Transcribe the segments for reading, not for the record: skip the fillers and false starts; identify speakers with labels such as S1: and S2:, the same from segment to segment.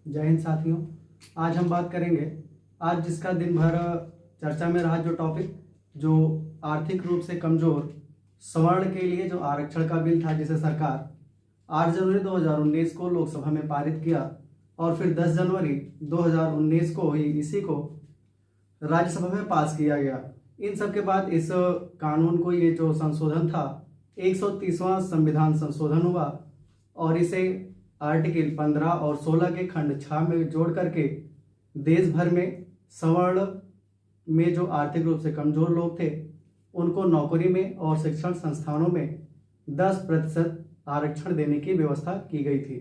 S1: जय हिंद साथियों। आज हम बात करेंगे, आज जिसका दिन भर चर्चा में रहा जो टॉपिक, जो आर्थिक रूप से कमजोर सवर्ण के लिए जो आरक्षण का बिल था, जिसे सरकार 8 जनवरी 2019 को लोकसभा में पारित किया और फिर 10 जनवरी 2019 को ही इसी को राज्यसभा में पास किया गया। इन सब के बाद इस कानून को, ये जो संशोधन था, 130वां संविधान संशोधन हुआ और इसे आर्टिकल 15 और 16 के खंड 6 में जोड़ करके देश भर में सवर्ण में जो आर्थिक रूप से कमजोर लोग थे उनको नौकरी में और शिक्षण संस्थानों में 10% आरक्षण देने की व्यवस्था की गई थी।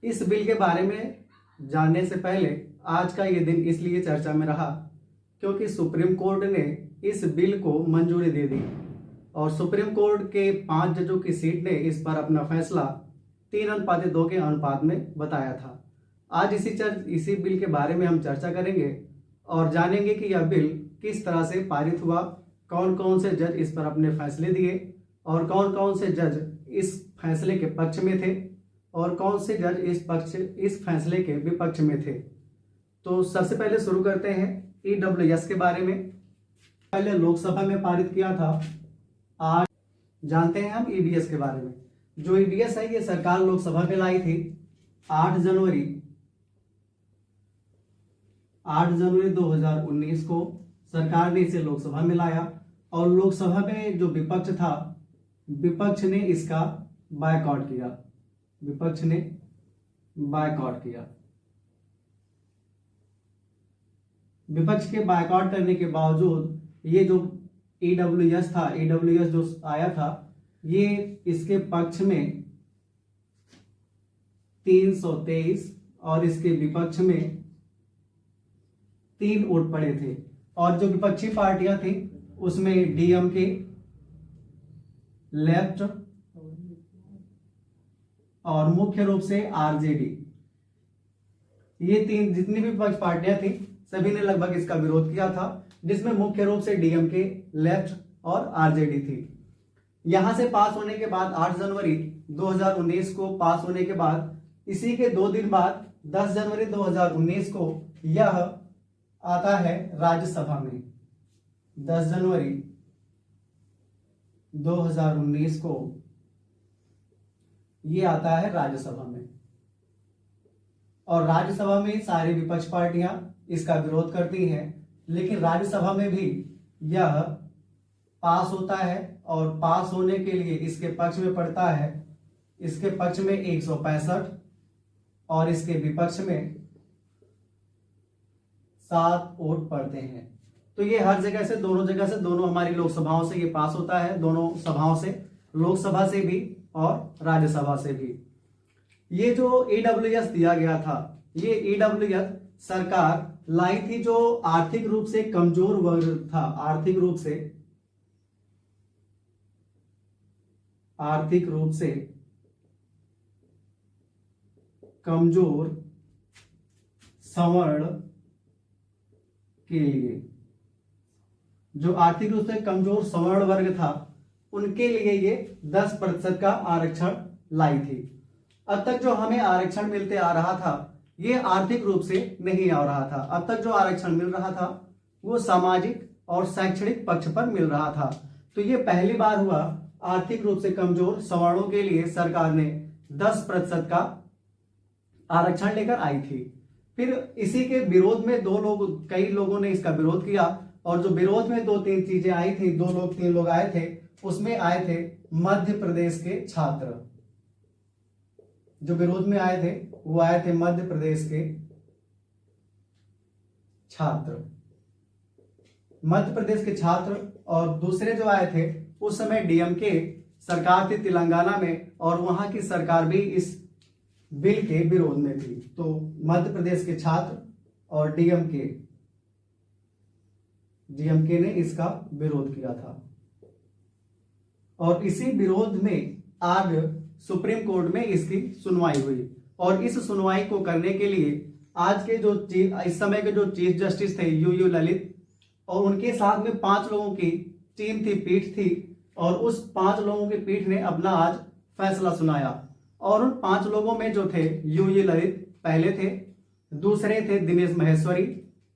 S1: इस बिल के बारे में जानने से पहले आज का ये दिन इसलिए चर्चा में रहा क्योंकि सुप्रीम कोर्ट ने इस बिल को मंजूरी दे दी और सुप्रीम कोर्ट के 5 जजों की सीट ने इस पर अपना फैसला 3:2 के अनुपात में बताया था। आज इसी बिल के बारे में हम चर्चा करेंगे और जानेंगे कि यह बिल किस तरह से पारित हुआ, कौन कौन से जज इस पर अपने फैसले दिए और कौन कौन से जज इस फैसले के पक्ष में थे और कौन से जज इस फैसले के विपक्ष में थे। तो सबसे पहले शुरू करते हैं EWS के बारे में। पहले लोकसभा में पारित किया था। आज जानते हैं हम EBS के बारे में। जो EBS है, ये सरकार लोकसभा में लाई थी 8 जनवरी 2019 को सरकार ने इसे लोकसभा में लाया और लोकसभा में जो विपक्ष था, विपक्ष ने इसका बायकॉट किया। विपक्ष ने बायकॉट किया। विपक्ष के बायकॉट करने के बावजूद ये जो EWS था, EWS जो आया था, ये इसके पक्ष में 323 और इसके विपक्ष में 3 वोट पड़े थे। और जो विपक्षी पार्टियां थी उसमें DMK, लेफ्ट और मुख्य रूप से RJD, ये 3 जितनी भी विपक्ष पार्टियां थी सभी ने लगभग इसका विरोध किया था, जिसमें मुख्य रूप से DMK, लेफ्ट और RJD थी। यहां से पास होने के बाद 8 जनवरी 2019 को पास होने के बाद इसी के 2 दिन बाद 10 जनवरी 2019 को यह आता है राज्यसभा में। 10 जनवरी 2019 को यह आता है राज्यसभा में और राज्यसभा में सारी विपक्ष पार्टियां इसका विरोध करती हैं, लेकिन राज्यसभा में भी यह पास होता है और पास होने के लिए इसके पक्ष में पड़ता है, इसके पक्ष में 165 और इसके विपक्ष में 7 वोट पड़ते हैं। तो ये हर जगह से, दोनों हमारी लोकसभाओं से ये पास होता है, दोनों सभाओं से, लोकसभा से भी और राज्यसभा से भी। ये जो EWS दिया गया था, ये EWS सरकार लाई थी जो आर्थिक रूप से कमजोर वर्ग था। आर्थिक रूप से कमजोर सवर्ण के लिए, जो आर्थिक रूप से कमजोर सवर्ण वर्ग था, उनके लिए ये 10% का आरक्षण लाई थी। अब तक जो हमें आरक्षण मिलते आ रहा था, ये आर्थिक रूप से नहीं आ रहा था। अब तक जो आरक्षण मिल रहा था वो सामाजिक और शैक्षणिक पक्ष पर मिल रहा था। तो ये पहली बार हुआ आर्थिक रूप से कमजोर सवर्णों के लिए सरकार ने 10% का आरक्षण लेकर आई थी। फिर इसी के विरोध में कई लोगों ने इसका विरोध किया और जो विरोध में 2-3 चीजें आई थी, 3 लोग आए थे, उसमें आए थे मध्य प्रदेश के छात्र। जो विरोध में आए थे वो आए थे मध्य प्रदेश के छात्र। मध्य प्रदेश के छात्र और दूसरे जो आए थे, उस समय DMK सरकार थी तेलंगाना में और वहां की सरकार भी इस बिल के विरोध में थी। तो मध्य प्रदेश के छात्र और DMK ने इसका विरोध किया था और इसी विरोध में आज सुप्रीम कोर्ट में इसकी सुनवाई हुई और इस सुनवाई को करने के लिए आज के इस समय के जो चीफ जस्टिस थे UU ललित और उनके साथ में 5 लोगों की टीम थी, पीठ थी, और उस 5 लोगों की पीठ ने अपना आज फैसला सुनाया और उन 5 लोगों में जो थे UU ललित, पहले थे, दूसरे थे दिनेश महेश्वरी,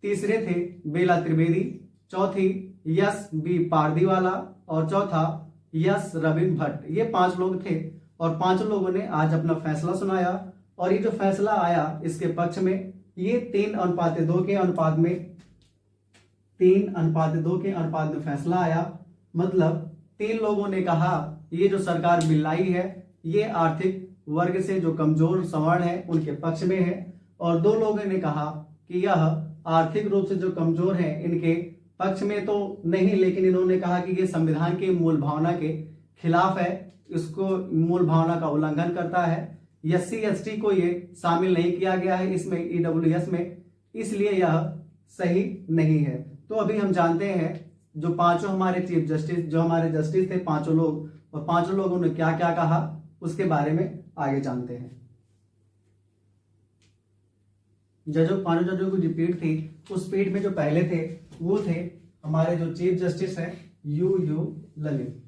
S1: तीसरे थे बेला त्रिवेदी, चौथी यस बी पारदीवाला और चौथा यस रविंद्र भट्ट। ये 5 लोग थे और 5 लोगों ने आज अपना फैसला सुनाया और ये जो फैसला आया इसके पक्ष में, ये 3:2 के अनुपात में 3:2 के अनुपात में फैसला आया। मतलब 3 लोगों ने कहा ये जो सरकार बिल लाई है ये आर्थिक वर्ग से जो कमजोर सवर्ण है उनके पक्ष में है, और 2 लोगों ने कहा कि यह आर्थिक रूप से जो कमजोर है इनके पक्ष में तो नहीं, लेकिन इन्होंने कहा कि ये संविधान की मूल भावना के खिलाफ है, इसको मूल भावना का उल्लंघन करता है। SC ST को ये शामिल नहीं किया गया है इसमें EWS में, इसलिए यह सही नहीं है। तो अभी हम जानते हैं जो 5 हमारे चीफ जस्टिस, जो हमारे जस्टिस थे 5 लोग, और 5 लोगों ने क्या क्या कहा उसके बारे में आगे जानते हैं। जजों 5 जजों की जो पीठ थी उस पीठ में जो पहले थे वो थे हमारे जो चीफ जस्टिस है यू ललित,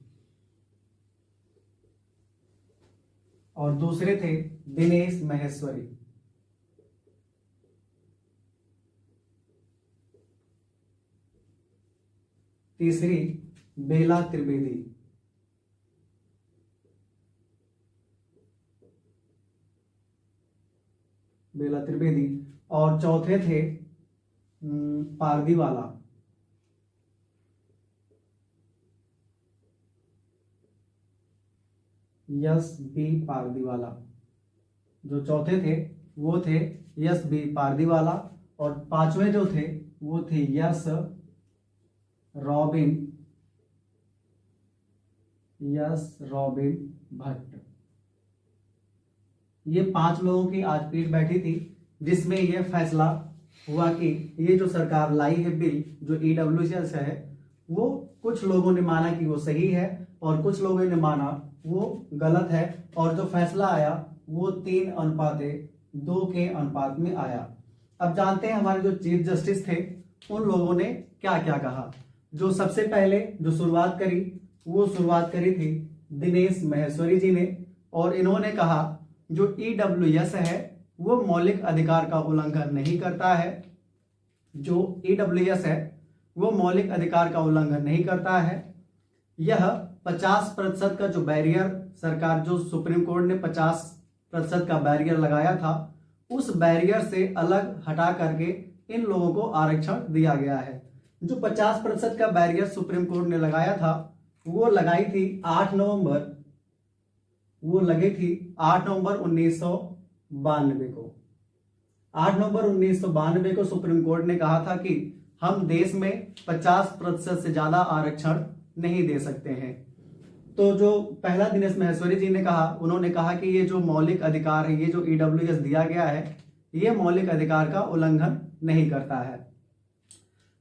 S1: और दूसरे थे दिनेश महेश्वरी, तीसरी बेला त्रिवेदी, और चौथे थे पारदीवाला। यस बी पारदीवाला, जो चौथे थे वो थे यस बी पारदीवाला, और 5वें जो थे वो थे यस रॉबिन भट्ट। ये 5 लोगों की आज पीठ बैठी थी जिसमें यह फैसला हुआ कि ये जो सरकार लाई है बिल जो EWS है वो कुछ लोगों ने माना कि वो सही है और कुछ लोगों ने माना वो गलत है, और जो फैसला आया वो 3:2 के अनुपात में आया। अब जानते हैं हमारे जो चीफ जस्टिस थे उन लोगों ने क्या क्या कहा। जो सबसे पहले जो शुरुआत करी थी दिनेश महेश्वरी जी ने, और इन्होंने कहा जो EWS है वो मौलिक अधिकार का उल्लंघन नहीं करता है। जो EWS है वो मौलिक अधिकार का उल्लंघन नहीं करता है। यह 50% का जो बैरियर सरकार, जो सुप्रीम कोर्ट ने 50% का बैरियर लगाया था, उस बैरियर से अलग हटा करके इन लोगों को आरक्षण दिया गया है। जो 50% का बैरियर सुप्रीम कोर्ट ने लगाया था वो लगाई थी 8 नवंबर 1992 को। 8 नवंबर 1992 को सुप्रीम कोर्ट ने कहा था कि हम देश में 50% से ज्यादा आरक्षण नहीं दे सकते हैं। तो जो पहला दिनेश महेश्वरी जी ने कहा, उन्होंने कहा कि ये जो मौलिक अधिकार है, ये जो EWS दिया गया है, ये मौलिक अधिकार का उल्लंघन नहीं करता है।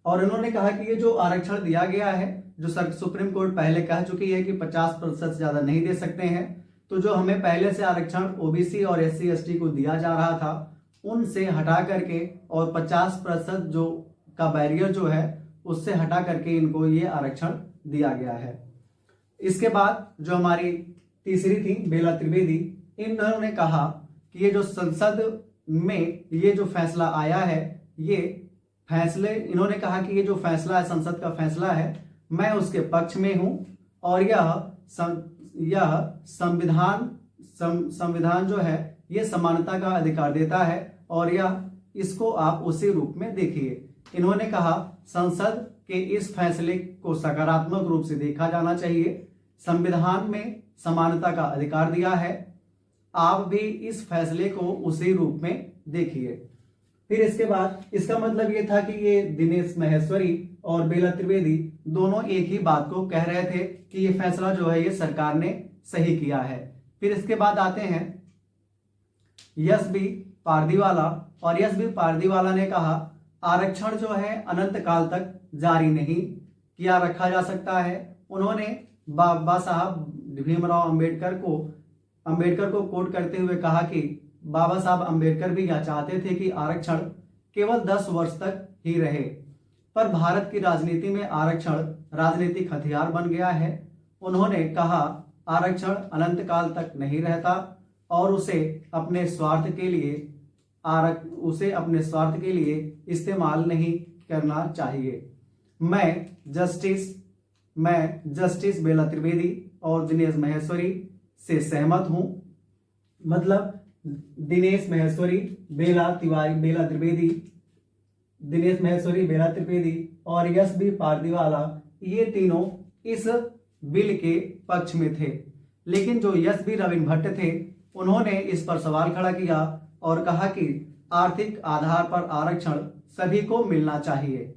S1: और उन्होंने कहा कि ये जो आरक्षण दिया गया है, जो सुप्रीम कोर्ट पहले कह चुकी है कि 50% से ज्यादा नहीं दे सकते हैं, तो जो हमें पहले से आरक्षण OBC और SC ST को दिया जा रहा था उनसे हटा करके, और 50% जो का बैरियर जो है उससे हटा करके इनको ये आरक्षण दिया गया है। इसके बाद जो हमारी तीसरी थी बेला त्रिवेदी, इन्होंने कहा कि ये जो संसद में ये जो फैसला आया है, ये फैसले, इन्होंने कहा कि ये जो फैसला है, संसद का फैसला है, मैं उसके पक्ष में हूं, और यह संविधान जो है ये समानता का अधिकार देता है, और यह इसको आप उसी रूप में देखिए। इन्होंने कहा संसद के इस फैसले को सकारात्मक रूप से देखा जाना चाहिए। संविधान में समानता का अधिकार दिया है, आप भी इस फैसले को उसी रूप में देखिए। फिर इसके बाद इसका मतलब ये था कि ये दिनेश महेश्वरी और बेला त्रिवेदी दोनों एक ही बात को कह रहे थे कि ये फैसला जो है ये सरकार ने सही किया है। फिर इसके बाद आते हैं यस बी पारदीवाला, और यस बी पारदीवाला ने कहा आरक्षण जो है अनंत काल तक जारी नहीं किया रखा जा सकता है। उन्होंने बाबा साहब भीमराव अंबेडकर को कोट करते हुए कहा कि बाबा साहब अंबेडकर भी यह चाहते थे कि आरक्षण केवल 10 वर्ष तक ही रहे, पर भारत की राजनीति में आरक्षण राजनीतिक हथियार बन गया है। उन्होंने कहा आरक्षण अनंत काल तक नहीं रहता और उसे अपने स्वार्थ के लिए उसे अपने स्वार्थ के लिए इस्तेमाल नहीं करना चाहिए। मैं जस्टिस बेला त्रिवेदी और दिनेश माहेश्वरी से सहमत हूं। मतलब दिनेश माहेश्वरी, बेला त्रिवेदी, दिनेश माहेश्वरी, बेला त्रिवेदी और यश बी पारदीवाला, ये तीनों इस बिल के पक्ष में थे। लेकिन जो यश बी रविन भट्ट थे, उन्होंने इस पर सवाल खड़ा किया और कहा कि आर्थिक आधार पर आरक्षण सभी को मिलना चाहिए।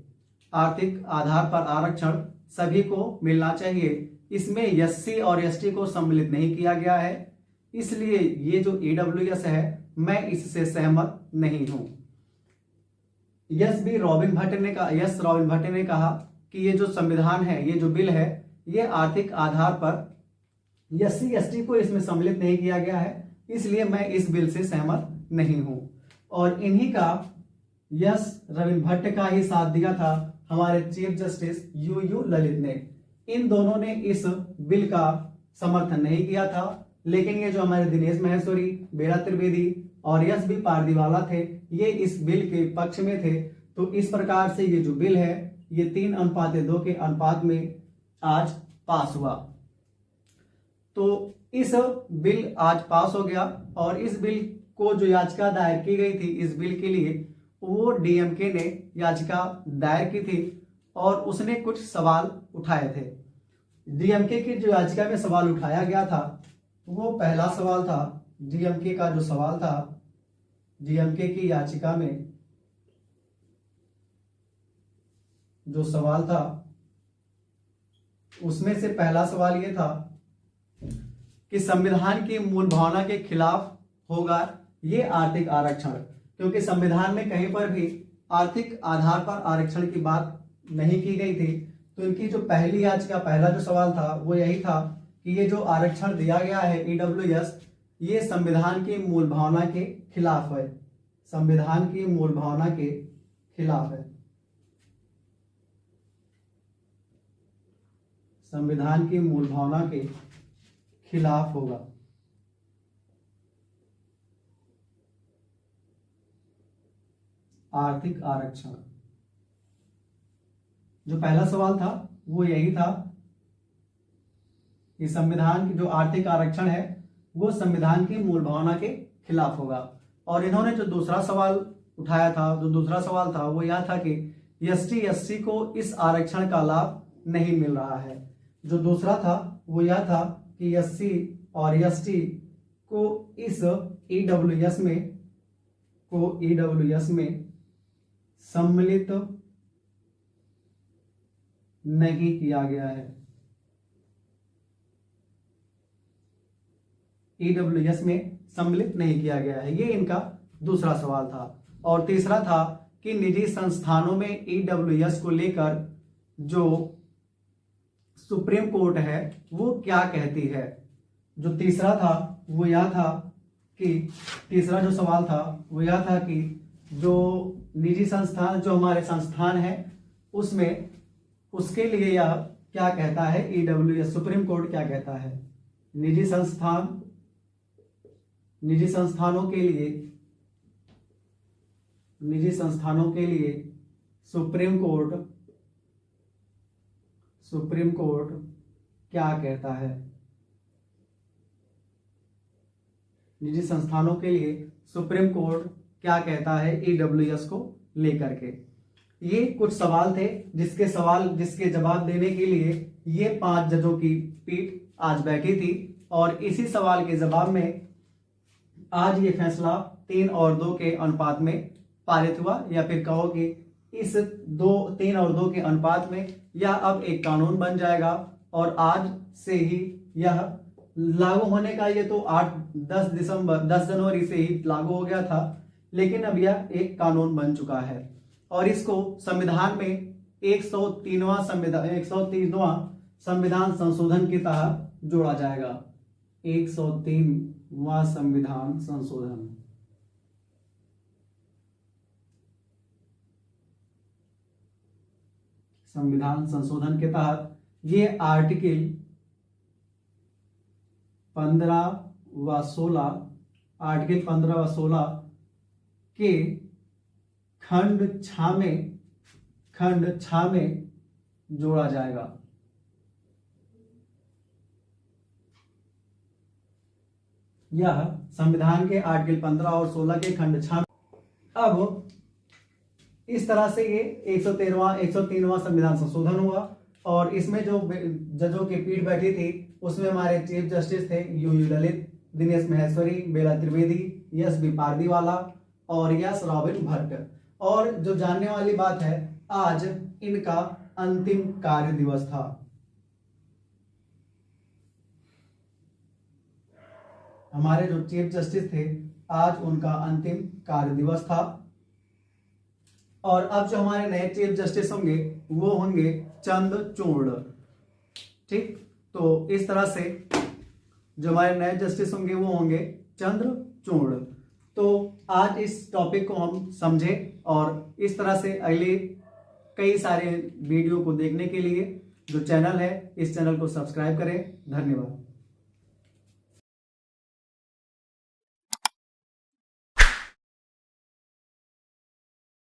S1: आर्थिक आधार पर आरक्षण सभी को मिलना चाहिए। इसमें एससी और एसटी को सम्मिलित नहीं किया गया है, इसलिए ये जो ईडब्ल्यूएस है, मैं इससे सहमत नहीं हूं। यस रॉबिन भट्ट ने कहा कि ये जो संविधान है, ये जो बिल है, ये आर्थिक आधार पर एससी एसटी को इसमें सम्मिलित नहीं किया गया है, इसलिए मैं इस बिल से सहमत नहीं हूं। और इन्हीं का रविन भट्ट का ही साथ दिया था हमारे चीफ जस्टिस यू ललित ने। इन दोनों ने इस बिल का समर्थन नहीं किया था, लेकिन ये जो हमारे दिनेश माहेश्वरी, बेला त्रिवेदी और यश बी पारदीवाला थे, ये इस बिल के पक्ष में थे। तो इस प्रकार से ये जो बिल है, ये 3:2 के अनुपात में आज पास हुआ। तो इस बिल आज पास हो गया और इस बिल को जो याचिका दायर की गई थी इस बिल के लिए, वो डीएमके ने याचिका दायर की थी और उसने कुछ सवाल उठाए थे। डीएमके की जो याचिका में सवाल उठाया गया था, वो पहला सवाल था, डीएमके का जो सवाल था, डीएमके की याचिका में जो सवाल था, उसमें से पहला सवाल ये था कि संविधान की मूल भावना के खिलाफ होगा ये आर्थिक आरक्षण, क्योंकि संविधान में कहीं पर भी आर्थिक आधार पर आरक्षण की बात नहीं की गई थी। तो इनकी जो पहली याचिका, पहला जो सवाल था वो यही था कि ये जो आरक्षण दिया गया है ईडब्ल्यूएस, ये संविधान की मूल भावना के खिलाफ है, संविधान की मूल भावना के खिलाफ है, संविधान की मूल भावना के खिलाफ होगा। आर्थिक आरक्षण, जो पहला सवाल था वो यही था कि संविधान की जो आर्थिक आरक्षण है वो संविधान की मूल भावना के खिलाफ होगा। और इन्होंने जो दूसरा सवाल उठाया था, जो दूसरा सवाल था वो यह था कि एसटी एससी को इस आरक्षण का लाभ नहीं मिल रहा है। जो दूसरा था वो यह था कि एससी और एसटी को इस ईडब्ल्यूएस में सम्मिलित नहीं किया गया है। ईडब्ल्यूएस में सम्मिलित नहीं किया गया है, ये इनका दूसरा सवाल था। और तीसरा था कि निजी संस्थानों में ईडब्ल्यूएस को लेकर जो सुप्रीम कोर्ट है वो क्या कहती है। जो तीसरा था वो यह था कि तीसरा जो सवाल था वो यह था कि जो निजी संस्थान, जो हमारे संस्थान है, उसमें उसके लिए यह क्या कहता है, ईडब्ल्यूएस सुप्रीम कोर्ट क्या कहता है। निजी संस्थानों के लिए सुप्रीम कोर्ट क्या कहता है। निजी संस्थानों के लिए सुप्रीम कोर्ट क्या कहता है ईडब्ल्यूएस को लेकर के। ये कुछ सवाल थे जिसके जवाब देने के लिए ये 5 जजों की पीठ आज बैठी थी और इसी सवाल के जवाब में आज ये फैसला 3-2 के अनुपात में पारित हुआ, या फिर कहो कि इस 3-2 के अनुपात में यह अब एक कानून बन जाएगा और आज से ही यह लागू होने का, ये तो 10 जनवरी से ही लागू हो गया था, लेकिन अब यह एक कानून बन चुका है और इसको संविधान में 103वां संविधान संशोधन के तहत जोड़ा जाएगा। 103वां संविधान संशोधन। संविधान संशोधन के तहत ये आर्टिकल 15 व 16 के खंड छा में जोड़ा जाएगा। यह संविधान के आर्टिकल 15 और 16 के खंड छा। अब इस तरह से ये 103वां संविधान संशोधन हुआ और इसमें जो जजों की पीठ बैठी थी उसमें हमारे चीफ जस्टिस थे U Lalit, Dinesh Maheshwari, Bela Trivedi, S B Pardiwala और यस रॉबिन भट्ट। और जो जानने वाली बात है, आज इनका अंतिम कार्य दिवस था। हमारे जो चीफ जस्टिस थे आज उनका अंतिम कार्य दिवस था। और अब जो हमारे नए चीफ जस्टिस होंगे वो होंगे चंद्रचूड़। ठीक, तो इस तरह से जो हमारे नए जस्टिस होंगे वो होंगे चंद्रचूड़। तो आज इस टॉपिक को हम समझे और इस तरह से अगले कई सारे वीडियो को देखने के लिए जो चैनल है इस चैनल को सब्सक्राइब करें। धन्यवाद।